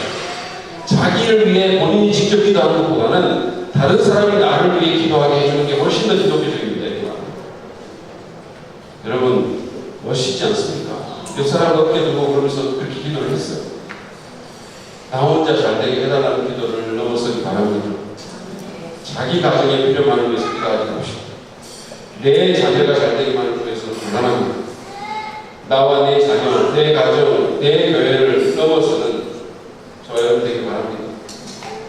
자기를 위해 본인이 직접 기도하는 것보다는 다른 사람이 나를 위해 기도하게 해주는 게 훨씬 더 기독교적입니다. 여러분, 멋있지 않습니까? 옆 사람 어깨 두고 그러면서 그렇게 기도를 했어요. 나 혼자 잘 되게 해달라는 기도를 넘어서기 바랍니다. 자기 가정의 필요만을 위해서 기도하지 맙시다. 내 자녀가 잘 되기만을 위해서는 곤란합니다. 나와 내 자녀, 내 가정, 내 교회를 넘어서는 저와 여러분 되기 바랍니다.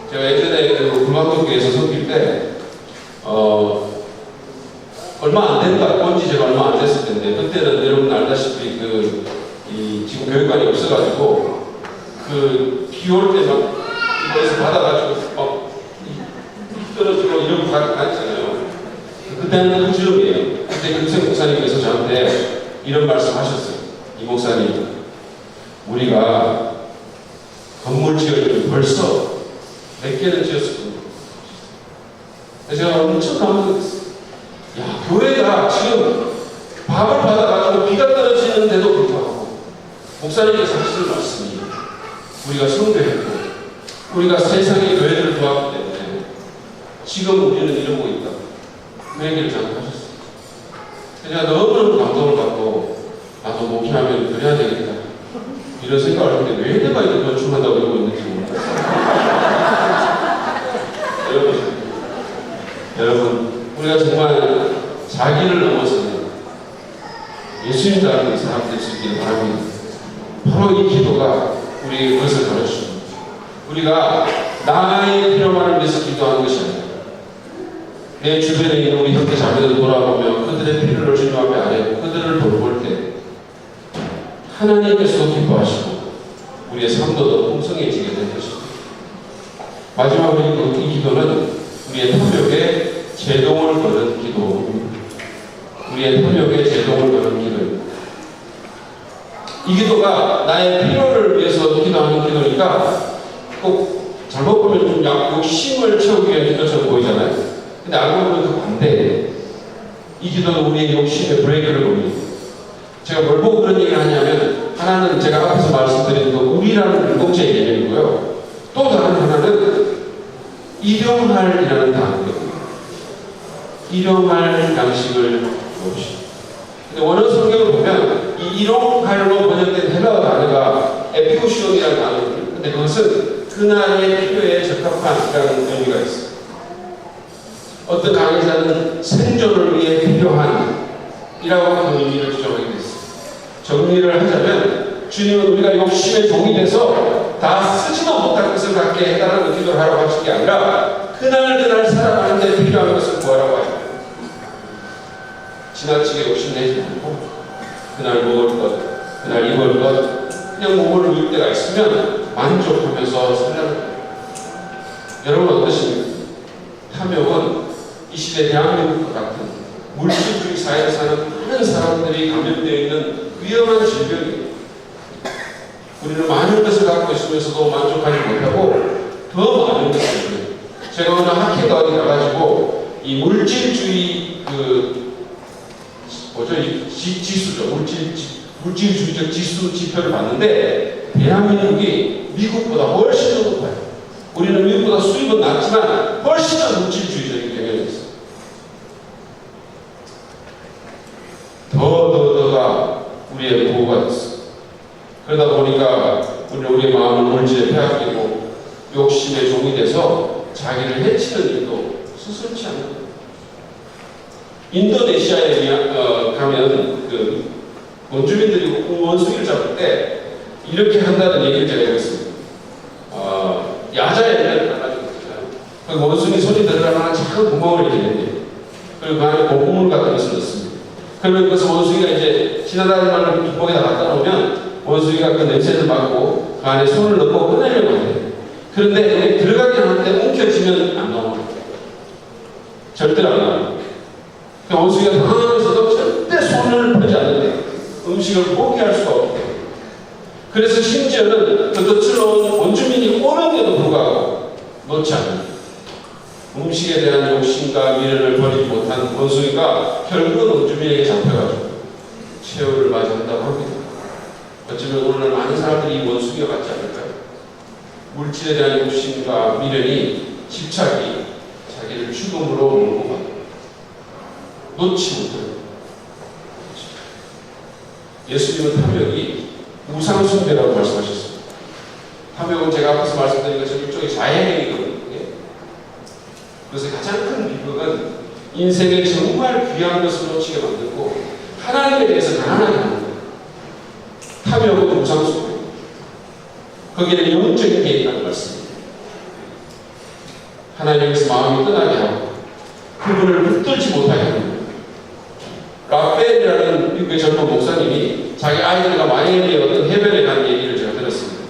제가 예전에 그 불광동교에서 섬길 때 얼마 안 된다, 본지 제가 얼마 안 됐을 텐데, 그때는 여러분 알다시피 지금 교육관이 없어가지고, 비 올 때 막, 이거에서 받아가지고, 떨어지고 이러고 다녔잖아요. 그때는 그 주름이에요. 그때 금생 목사님께서 저한테 이런 말씀 하셨어요. 이 목사님, 우리가 건물 지어주면 벌써 몇 개는 지었을 겁니다. 제가 엄청 감동했어요. 야, 교회가 지금 밥을 받아가지고 비가 떨어지는데도 불구하고 목사님께서 하시는 말씀이 우리가 성교했고 우리가 세상의 교회들을 도왔기 때문에 지금 우리는 이러고 있다. 그 얘기를 저한테 하셨어요. 제가 너무너무 감동을 받고 나도 목회하면 그래야 되겠다. 이런 생각을 했는데 왜 내가 이렇게 건축한다고 이러고 있는지 모르겠어요. 여러분, 우리가 정말 자기를 넘어서는 예수님 닮은 사람 될 수 있기를 바랍니다. 바로 이 기도가 우리에게 그것을 가르쳐줍니다. 우리가 나의 필요만을 위해서 기도하는 것이 아니라 내 주변에 있는 우리 형제 자매들 돌아보며 그들의 필요를 주님 앞에 아뢰고 그들을 돌볼 때 하나님께서도 기뻐하시고 우리의 삶도 더 풍성해지게 될 것입니다. 마지막으로 이 기도는 우리의 탐욕에 제동을 거는 기도입니다. 우리의 탐욕에 제동을 거는 기도입니다. 이 기도가 나의 필요를 위해서 기도하는 기도니까 꼭 잘못 보면 좀 욕심을 채우기 위한 기도처럼 보이잖아요. 근데 알고 보면 그 반대예요. 이 기도는 우리의 욕심의 브레이크를 겁니다. 제가 뭘 보고 그런 얘기를 하냐면 하나는 제가 앞에서 말씀드린 그 우리라는 공동체의 개념이고요. 또 다른 하나는 일용할이라는 단어입니다. 일용할 양식을 봅시다. 근데 원어 성경을 보면 이 일용할로 번역된 헬라어 단어가 에피고시온이라는 단어입니다. 근데 그것은 그날의 필요에 적합한이라는 의미가 있어요. 어떤 강의자는 생존을 위해 필요한 이라고 그 의미를 주장하게 됐어요. 정리를 하자면 주님은 우리가 욕심의 종이 돼서 다 쓰지도 못할 것을 갖게 해달라는 기도를 하라고 하신 게 아니라 그날 살아가는 데 필요한 것을 구하라고 하십니다. 지나치게 욕심내지 않고 그날 먹을 것, 그날 입을 것 그냥 몸을 누릴 때가 있으면 만족하면서 살라는 거예요. 여러분 어떠십니까? 탐욕은 이 시대 대한민국과 같은 물질주의 사회에 사는 많은 사람들이 감염되어 있는 위험한 질병이에요. 우리는 많은 것을 갖고 있으면서도 만족하지 못하고 더 많은 것을 해요. 제가 오늘 학회가 어디 가가지고 이 물질주의 지수죠. 물질주의적 지수 지표를 봤는데 대한민국이 미국보다 훨씬 더 높아요. 우리는 미국보다 수입은 낮지만 훨씬 더 물질주의적인 경향이 있어요. 더가 우리의 보호가 됐어요. 그러다 보니까 우리의 마음을 물질에 빼앗기고 욕심의 종이 돼서 자기를 해치는 일도 스스럽지 않는 거예요. 인도네시아에 가면 원주민들이 원숭이를 잡을 때 이렇게 한다는 얘기를 제가 들었습니다. 야자에 달라지고 있잖아요. 그 원숭이 손이 들어갈 만한 작은 구멍을 이렇게 냅니다. 그리고 그 안에 고무물 같은 것을 넣습니다. 그러면 그래서 원숭이가 이제 지나다니는 말을 뒷목에다 갖다 놓으면 원숭이가 그 냄새를 맡고 그 안에 손을 넣고 꺼내려고 해요. 그런데 들어가긴 하는데 움켜쥐면 안 나와요. 절대로 안 나와요. 그 원숭이가 당하면서도 절대 손을 펴지 않는데 음식을 포기할 수가 없기 때문에. 그래서 심지어는 그 덫을 놓은 원주민이 오는데도 불구하고 놓지 않는 음식에 대한 욕심과 미련을 버리지 못한 원숭이가 결국은 원주민에게 잡혀가지고 최후를 맞이한다고 합니다. 어쩌면 오늘날 많은 사람들이 이 원숭이와 같지 않을까요? 물질에 대한 욕심과 미련이 집착이 자기를 죽음으로 몰고 가고 놓지 못해요. 예수님은 탐욕이 우상숭배라고 말씀하셨습니다. 탐욕은 제가 앞에서 말씀드린 것처럼 일종의 자해행위거든요. 그래서 가장 큰 비극은 인생에 정말 귀한 것을 놓치게 만들고 하나님에 대해서 가난하게 하는 거예요. 탐욕은 우상숭배. 거기에는 영적인 게 있다는 말씀입니다. 하나님에서 마음이 떠나게 하고 그분을 붙들지 못하게 하는 거예요. 라벨이라는 미국의 젊은 목사님이 자기 아이들과 마이애미에 어떤 해변에 간 얘기를 제가 들었습니다.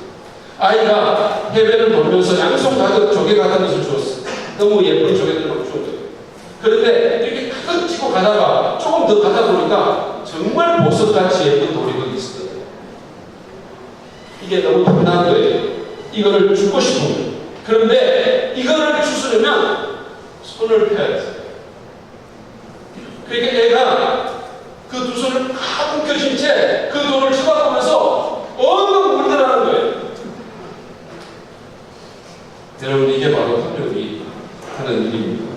아이가 해변을 돌면서 양손 가득 조개 같은 것을 주었어요. 너무 예쁜 조개들 막 주었어요. 그런데 이렇게 가득 쥐고 가다가 조금 더 가다 보니까 정말 보석같이 예쁜 돌이 거기 있었어요. 이게 너무 당당한 거예요. 이거를 주고 싶은 거예요. 그런데 이거를 주스려면 손을 펴야 돼요. 그러니까 애가 그 두 손을 팍 움켜쥔 채 그 돌을 쳐다보면서 엉엉 울더라는 거예요. 여러분, 이게 바로 탐욕이 하는 일입니다.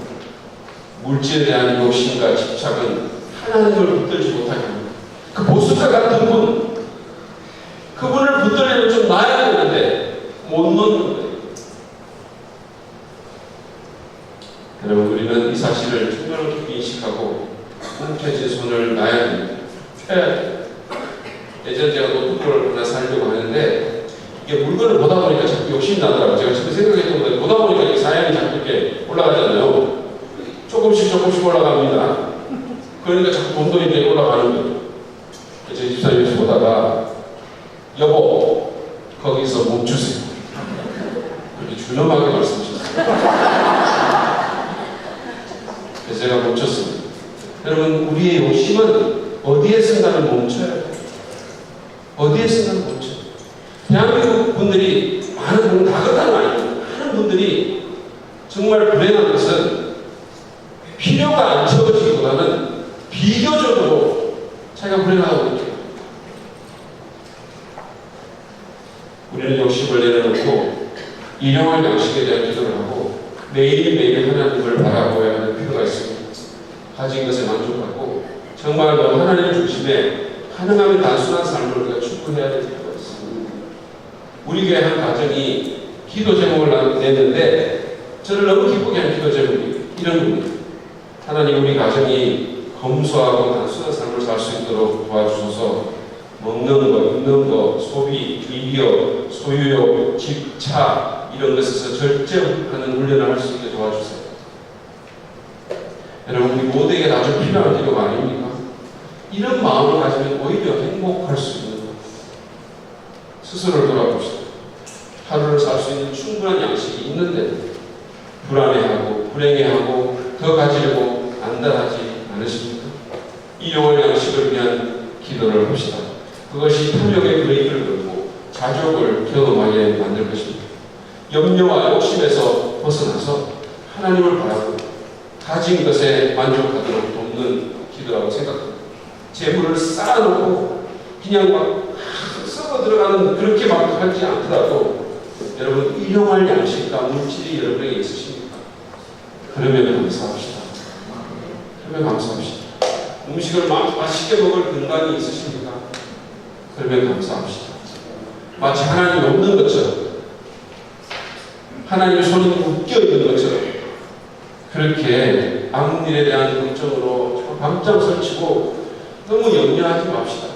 물질에 대한 욕심과 집착은 하나님을 붙들지 못하게 합니다. 그 보석과 같은 분, 그분을 붙들려면 좀 놔야 되는데 못 놓는 거예요. 여러분, 우리는 이 사실을 정말 깊이 인식하고 움켜진 손을 놔야 됩니다. 펴야 돼요. 예전에 제가 노트북을 하나 사려고 하는데 이게 물건을 보다 보니까 자꾸 욕심이 나더라고요. 제가 지금 생각했던 건데 보다 보니까 이 사양이 자꾸 이렇게 올라가잖아요. 조금씩 올라갑니다. 그러니까 자꾸 돈도 이렇게 올라가는 거예요. 제 집사님이 보다가 여보, 거기서 멈추세요. 그렇게 준엄하게 말씀하셨어요. 그래서 제가 멈췄습니다. 여러분, 우리의 욕심은 어디에선가는 멈춰야 돼요. 어디에선가는 멈춰요. 대한민국 분들이, 많은 분은 다 그렇다는 거 아니에요. 많은 분들이 정말 불행한 것은 필요가 안 채워지기보다는 비교적으로 자기가 불행하다고 느껴요. 우리는 욕심을 내려놓고 일용할 양식에 대한 기도를 하고 매일매일 하나님을 바라보아야 하는 필요가 있습니다. 가진 것에 만족하고 정말로 하나님 중심에 가능하면 단순한 삶을 우리가 추구해야 될 필요가 있습니다. 우리 교회 한 가정이 기도 제목을 냈는데 저를 너무 기쁘게 한 기도 제목이 이런 겁니다. 하나님, 우리 가정이 검소하고 단순한 삶을 살 수 있도록 도와주셔서 먹는 거, 입는 거, 소비, 미디어, 소유욕, 집, 차 이런 것에서 절제하는 훈련을 할 수 있게 도와주세요. 여러분, 우리 모두에게 아주 필요한 기도가 아닙니까? 이런 마음을 가지면 오히려 행복할 수 있는 것. 스스로를 돌아봅시다. 하루를 살 수 있는 충분한 양식이 있는데 불안해하고 불행해하고 더 가지려고 안달하지 않으십니까? 일용할 양식을 위한 기도를 합시다. 그것이 탐욕의 브레이크를 걸고 자족을 경험하게 만들 것입니다. 염려와 욕심에서 벗어나서 하나님을 바라고 가진 것에 만족하도록 돕는 기도라고 생각합니다. 재물을 쌓아놓고 그냥 막 썩어 들어가는 그렇게 막 하지 않더라도 여러분, 일용할 양식과 물질이 여러분에게 있으십니까? 그러면 감사합시다. 그러면 감사합시다. 음식을 맛있게 먹을 근간이 있으십니까? 그러면 감사합시다. 마치 하나님이 없는 것처럼, 하나님의 손이 묶여 있는 것처럼 그렇게 앞일에 대한 걱정으로 밤잠 설치고 너무 염려하지 맙시다.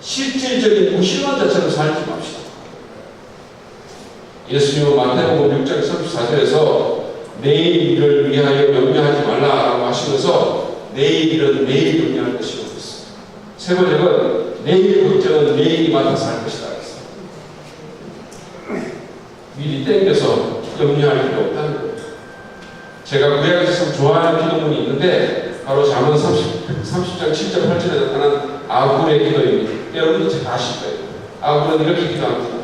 실질적인 무신론자처럼 살지 맙시다. 예수님은 마태복음 6장 34절에서 내일 일을 위하여 염려하지 말라라고 하시면서 내일 일은 내일 염려할 것이 없었어요. 세 번째는 내일 걱정은 내일이 맡아서 할 것이다. 미리 땡겨서 염려할 필요 없다는 거예요. 제가 구약에서 참 좋아하는 기도문이 있는데 바로 잠언 30장 7절 8절에 나타난 아굴의 기도입니다. 여러분도 잘 아실 거예요. 아굴은 이렇게 기도합니다.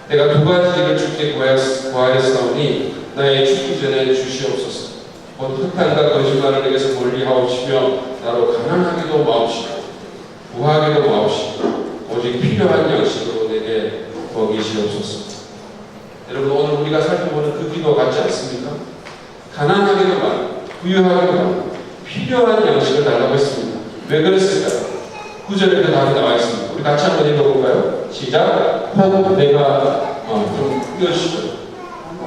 내가 두 가지 일을 주께 구하였사오니 나의 죽기 전에 주시옵소서. 곧 흑탄과 거짓말을 내게서 멀리 하옵시며 나로 가난하게도 마옵시고 부하게도 마옵시고 오직 오직 필요한 양식으로 내게 먹이시옵소서. 여러분, 오늘 우리가 살펴보는 그 기도 같지 않습니까? 가난하게도 말고 부유하게도 말고 필요한 양식을 달라고 했습니다. 왜 그랬을까요? 9절에 답이 나와 있습니다. 우리 같이 한번 읽어볼까요? 시작. 혹 내가 좀 띄워주시죠.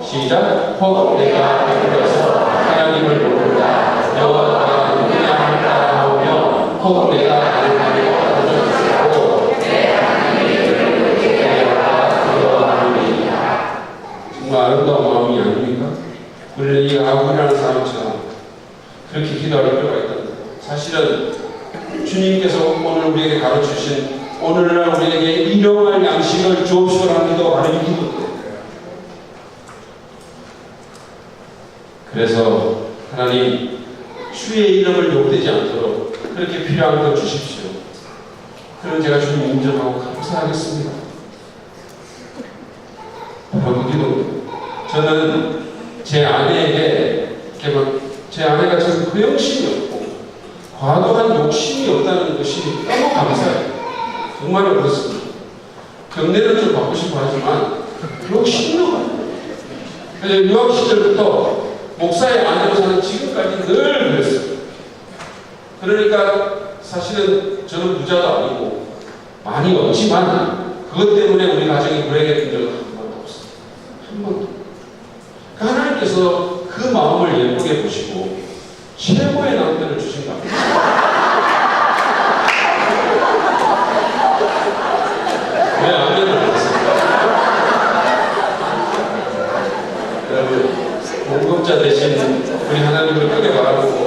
시작. 혹 내가 배불러서 하나님을 모른다. 여호와가 누구냐 따라오며 혹 내가 가난하게 얻어주시고 내 하나님을 부르짖으리라. 정말 아름다운 마음이 아닙니까? 우리는 이 아합이라는 사람처럼 그렇게 기도할 필요가 있다. 사실은 주님께서 오늘 우리에게 가르치신 오늘날 우리에게 일용할 양식을 주옵시오라는 기도가 바로 이 기도입니다. 그래서 하나님, 주의 이름을 욕되지 않도록 그렇게 필요한 것 주십시오. 그럼 제가 주님 인정하고 감사하겠습니다. 바로 그 기도입니다. 저는 제 아내에게 제 아내가 참 허영심이 없고 과도한 욕심이 없다는 것이 너무 감사해요. 정말로 그렇습니다. 경례를 좀 받고 싶어 하지만 욕심도 많아요. 그래서 유학 시절부터 목사의 아내로 사는 지금까지 늘 그랬어요. 그러니까 사실은 저는 부자도 아니고 많이 없지만 그것 때문에 우리 가정이 불행했던 적은 한 번도 없어요. 한 번도. 그러니까 하나님께서 그 마음을 예쁘게 보시고 최고의 남편을 주신다. 왜 아멘을 안 했습니까? 여러분, 공급자 대신 우리 하나님을 크게 바라보고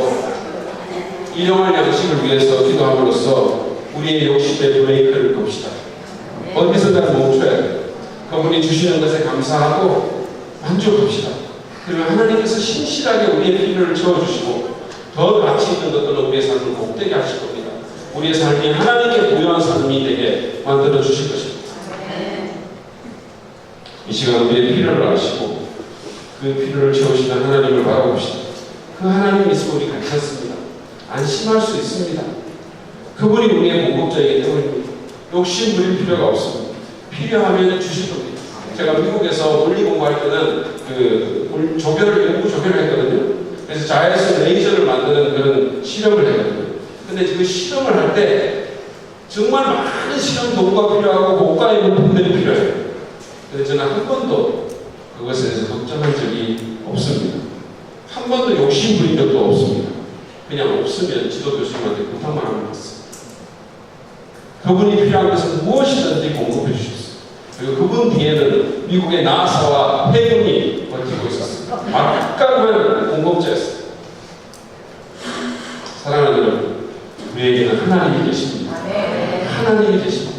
일용할 양식을 위해서 기도함으로써 우리의 욕심의 브레이크를 겁시다. 어디서든 멈춰야 돼요. 그분이 주시는 것에 감사하고 만족합시다. 그리고 하나님께서 신실하게 우리의 필요를 채워주시고 더 가치 있는 것들로 우리의 삶을 복되게 하실 겁니다. 우리의 삶이 하나님께 부유한 삶이 되게 만들어 주실 것입니다. 이 시간 우리의 필요를 아시고 그 필요를 채우시는 하나님을 바라봅시다. 그 하나님 있으면 우리 괜찮습니다. 안심할 수 있습니다. 그분이 우리의 공급자이기 때문입니다. 욕심 부릴 필요가 없습니다. 필요하면 주실 겁니다. 제가 미국에서 물리 공부할 때는 연구 조별을 했거든요. 그래서 자외선 레이저를 만드는 그런 실험을 했거든요. 근데 그 실험을 할 때 정말 많은 실험 도구가 필요하고 고가의 물품들이 필요해요. 근데 저는 한 번도 그것에 대해서 걱정한 적이 없습니다. 한 번도 욕심 부린 적도 없습니다. 그냥 없으면 지도 교수님한테 부탁만 하면 됐어요. 그분이 필요한 것은 무엇이든지 공급해 주셨어요. 그리고 그분 뒤에는 미국의 나사와 해군이 버티고 있었어요. 막강한 공급자였어요. 사랑하는 여러분, 우리에게는 하나님이 계십니다. 하나님이 계십니다.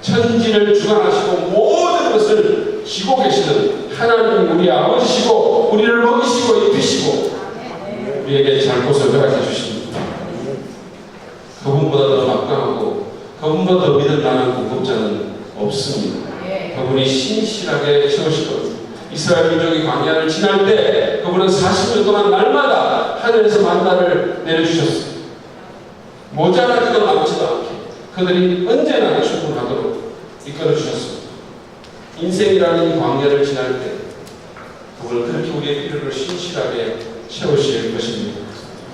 천지를 주관하시고 모든 것을 지고 계시는 하나님, 우리 아버지시고 우리를 먹이시고 입히시고 우리에게 잘 곳을 허락해 주십니다. 그분보다 더 막강하고 그분보다 더 믿을 만한 공급자는 없습니다. 그분이 신실하게 채우실 겁니다. 이스라엘 민족이 광야를 지날 때 그분은 40년 동안 날마다 하늘에서 만나를 내려주셨습니다. 모자라지도 남지도 않게 그들이 언제나 충분하도록 이끌어 주셨습니다. 인생이라는 이 광야를 지날 때 그분은 그렇게 우리의 필요를 신실하게 채우실 것입니다.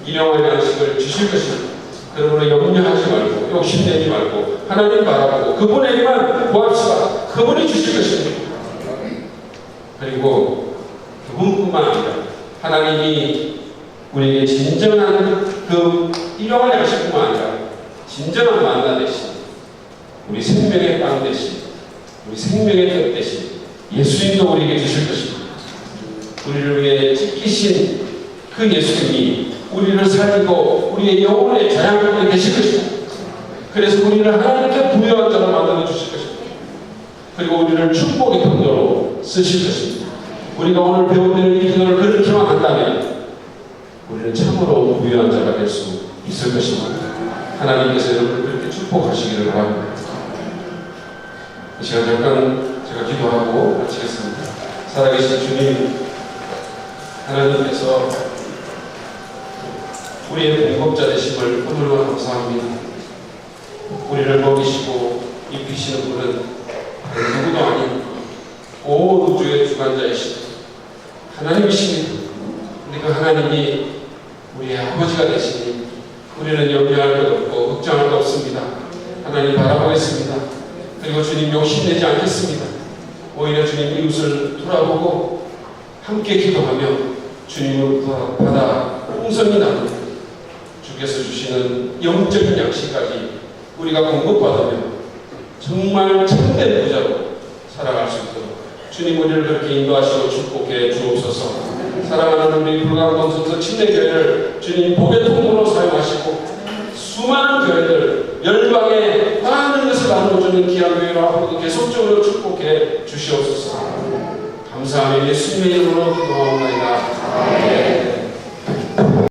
일용할 양식을 주실 것입니다. 그러므로 염려하지 말고 욕심내지 말고 하나님 바라보고 그분에게만 구합시다. 그분이 주실 것입니다. 그리고 그분뿐만 아니라 하나님이 우리에게 진정한 그 일용할 양식뿐만 아니라 진정한 만나 대신 우리 생명의 빵 대신 우리 생명의 떡 대신 예수님도 우리에게 주실 것입니다. 우리를 위해 찢기신 그 예수님이 우리를 살리고 우리의 영혼의 자양분에 계실 것입니다. 그래서 우리를 하나님께 부유한 자로 만들어 주실 것입니다. 그리고 우리를 축복의 통로로 쓰실 것입니다. 우리가 오늘 배운 대로 이 기도를 그렇게만 한다면 우리는 참으로 부유한 자가 될 수 있을 것입니다. 하나님께서 여러분을 그렇게 축복하시기를 바랍니다. 이 시간 잠깐 제가 기도하고 마치겠습니다. 살아계신 주님, 하나님께서 우리의 공급자 되심을 오늘만 감사합니다. 우리를 먹이시고 입히시는 분은 다른 누구도 아닌 온 우주의 주관자이신 하나님이십니다. 우리 그 하나님이 우리의 아버지가 되시니 우리는 염려할 것 없고 걱정할 것 없습니다. 하나님 바라보겠습니다. 그리고 주님 욕심내지 않겠습니다. 오히려 주님 이웃을 돌아보고 함께 기도하며 주님을 받아 풍성히 나누며 주께서 주시는 영적인 양식까지 우리가 공급받으며 정말 참된 부자로 살아갈 수 있도록 주님 우리를 그렇게 인도하시고 축복해 주옵소서. 사랑하는 우리 불광동 선서 침례교회를 주님 복의 통로로 사용하시고 수많은 교회들 열방에 많은 것을 나누어주는 귀한 교회로 앞으로도 계속적으로 축복해 주시옵소서. 감사하며 예수님의 이름으로 기도하옵소서.